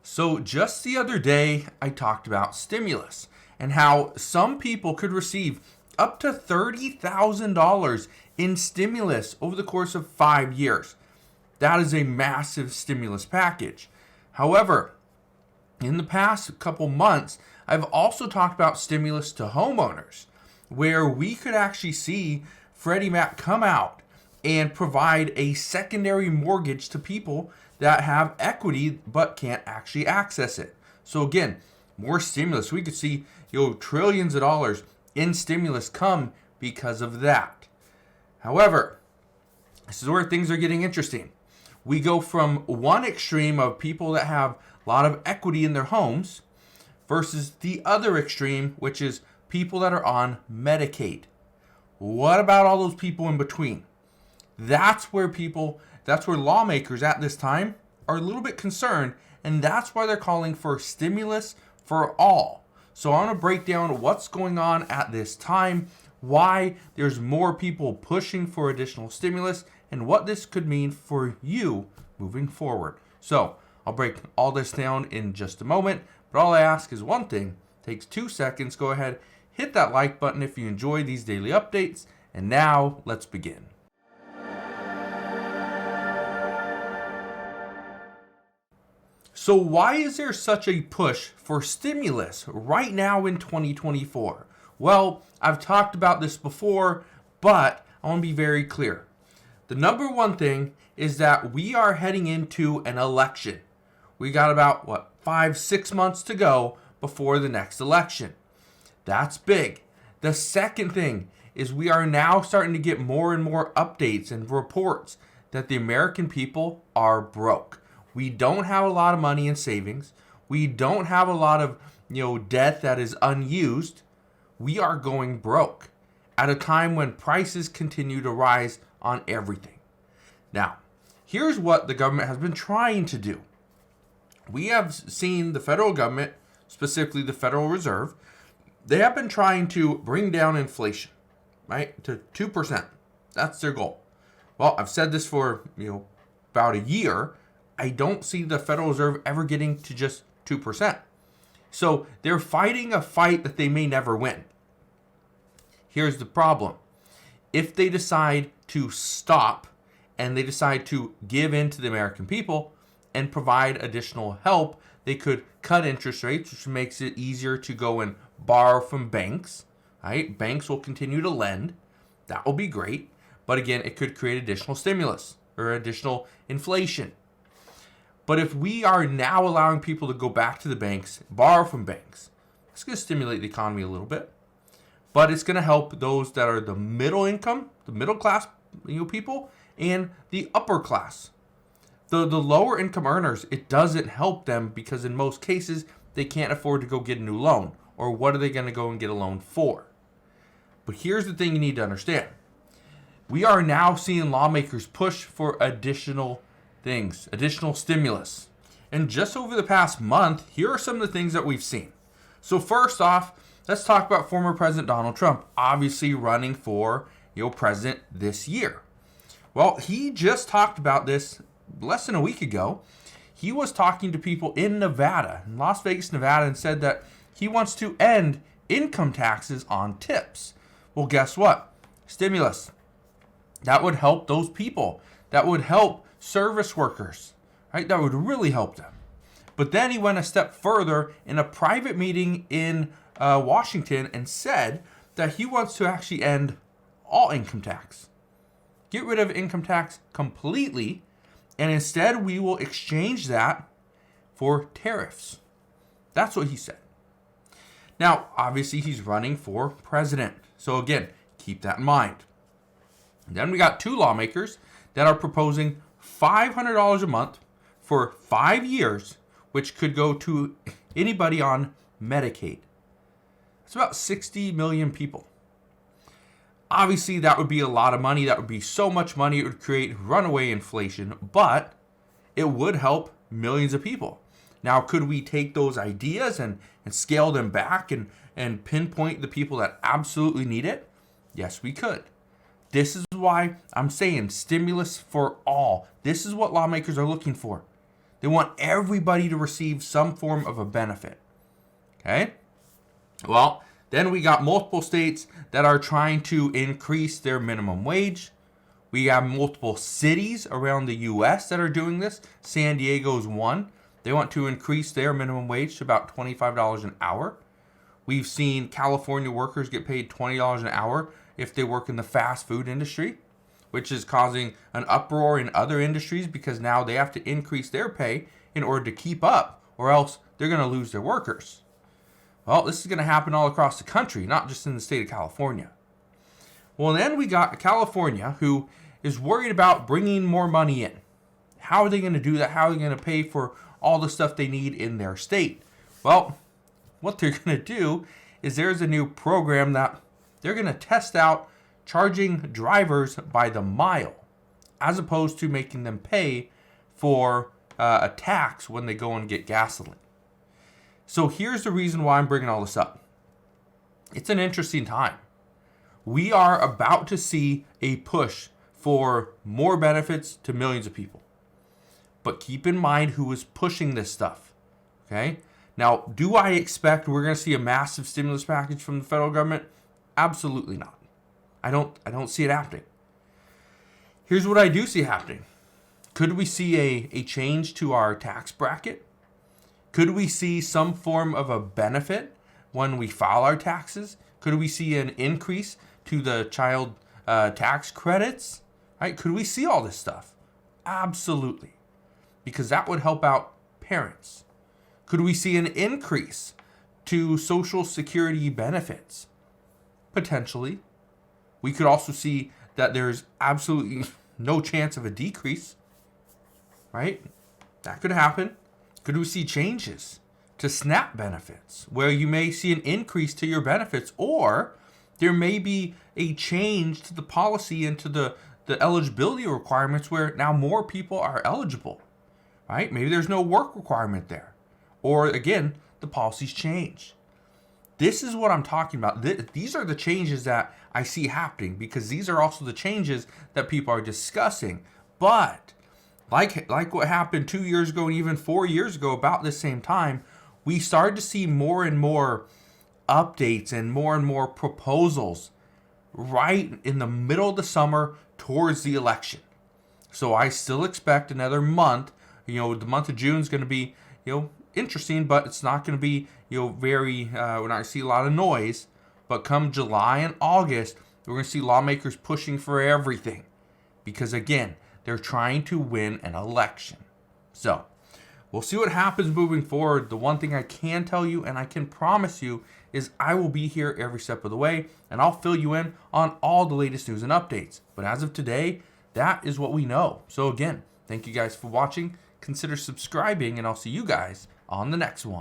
So just the other day, I talked about stimulus and how some people could receive up to $30,000 in stimulus over the course of 5 years. That is a massive stimulus package. However, in the past couple months, I've also talked about stimulus to homeowners, where we could actually see Freddie Mac come out and provide a secondary mortgage to people that have equity but can't actually access it. So again, more stimulus. We could see trillions of dollars in stimulus come because of that. However, this is where things are getting interesting. We go from one extreme of people that have a lot of equity in their homes versus the other extreme, which is people that are on Medicaid. What about all those people in between? That's where lawmakers at this time are a little bit concerned, and that's why they're calling for stimulus for all. So I want to break down what's going on at this time, why there's more people pushing for additional stimulus, and what this could mean for you moving forward. So I'll break all this down in just a moment, but all I ask is one thing. It takes 2 seconds. Go ahead, hit that like button if you enjoy these daily updates, and now let's begin. So why is there such a push for stimulus right now in 2024? Well, I've talked about this before, but I want to be very clear. The number one thing is that we are heading into an election. We got about, 5-6 months to go before the next election. That's big. The second thing is we are now starting to get more and more updates and reports that the American people are broke. We don't have a lot of money in savings. We don't have a lot of, debt that is unused. We are going broke at a time when prices continue to rise on everything. Now, here's what the government has been trying to do. We have seen the federal government, specifically the Federal Reserve, they have been trying to bring down inflation, right, to 2%. That's their goal. Well, I've said this for, about a year. I don't see the Federal Reserve ever getting to just 2%. So they're fighting a fight that they may never win. Here's the problem. If they decide to stop and they decide to give in to the American people and provide additional help, they could cut interest rates, which makes it easier to go and borrow from banks. Right? Banks will continue to lend. That will be great. But again, it could create additional stimulus or additional inflation. But if we are now allowing people to go back to the banks, borrow from banks, it's going to stimulate the economy a little bit. But it's going to help those that are the middle income, the middle class people, and the upper class. The lower income earners, it doesn't help them because in most cases, they can't afford to go get a new loan. Or what are they going to go and get a loan for? But here's the thing you need to understand. We are now seeing lawmakers push for additional things, additional stimulus. And just over the past month, here are some of the things that we've seen. So first off, let's talk about former President Donald Trump, obviously running for president this year. Well, he just talked about this less than a week ago. He was talking to people in Nevada, in Las Vegas, Nevada, and said that he wants to end income taxes on tips. Well, guess what? Stimulus. That would help those people. That would help service workers, right? That would really help them. But then he went a step further in a private meeting in Washington and said that he wants to actually end all income tax. Get rid of income tax completely, and instead we will exchange that for tariffs. That's what he said. Now, obviously he's running for president. So again, keep that in mind. Then we got 2 lawmakers that are proposing $500 a month for 5 years, which could go to anybody on Medicaid. It's about 60 million people. Obviously, that would be a lot of money. That would be so much money. It would create runaway inflation, but it would help millions of people. Now, could we take those ideas and scale them back and pinpoint the people that absolutely need it? Yes, we could. This is why I'm saying stimulus for all. This is what lawmakers are looking for. They They want everybody to receive some form of a benefit. Okay? Well, then we got multiple states that are trying to increase their minimum wage. We have multiple cities around the U.S. that are doing this. San Diego's one. They want to increase their minimum wage to about $25 an hour. We've seen California workers get paid $20 an hour if they work in the fast food industry, which is causing an uproar in other industries because now they have to increase their pay in order to keep up, or else they're going to lose their workers. Well, this is going to happen all across the country, not just in the state of California. Well, then we got California, who is worried about bringing more money in. How are they going to do that? How are they going to pay for all the stuff they need in their state? Well, what they're going to do is there's a new program that they're going to test out charging drivers by the mile, as opposed to making them pay for a tax when they go and get gasoline. So here's the reason why I'm bringing all this up. It's an interesting time. We are about to see a push for more benefits to millions of people. But keep in mind who is pushing this stuff. Okay? Now, do I expect we're going to see a massive stimulus package from the federal government? Absolutely not. I don't see it happening. Here's what I do see happening. Could we see a change to our tax bracket? Could we see some form of a benefit when we file our taxes? Could we see an increase to the child tax credits? Right? Could we see all this stuff? Absolutely. Because that would help out parents. Could we see an increase to Social Security benefits? Potentially. We could also see that there's absolutely no chance of a decrease. Right? That could happen. Could we see changes to SNAP benefits, where you may see an increase to your benefits, or there may be a change to the policy and to the eligibility requirements where now more people are eligible, right? Maybe there's no work requirement there. Or again, the policies change. This is what I'm talking about. These are the changes that I see happening, because these are also the changes that people are discussing. But like what happened 2 years ago and even 4 years ago about this same time, we started to see more and more updates and more proposals right in the middle of the summer towards the election. So I still expect another month. The month of June is going to be, interesting, but it's not going to be, very, we're not going to see a lot of noise. But come July and August, we're going to see lawmakers pushing for everything. Because again, they're trying to win an election. So we'll see what happens moving forward. The one thing I can tell you and I can promise you is I will be here every step of the way, and I'll fill you in on all the latest news and updates. But as of today, that is what we know. So again, thank you guys for watching. Consider subscribing, and I'll see you guys on the next one.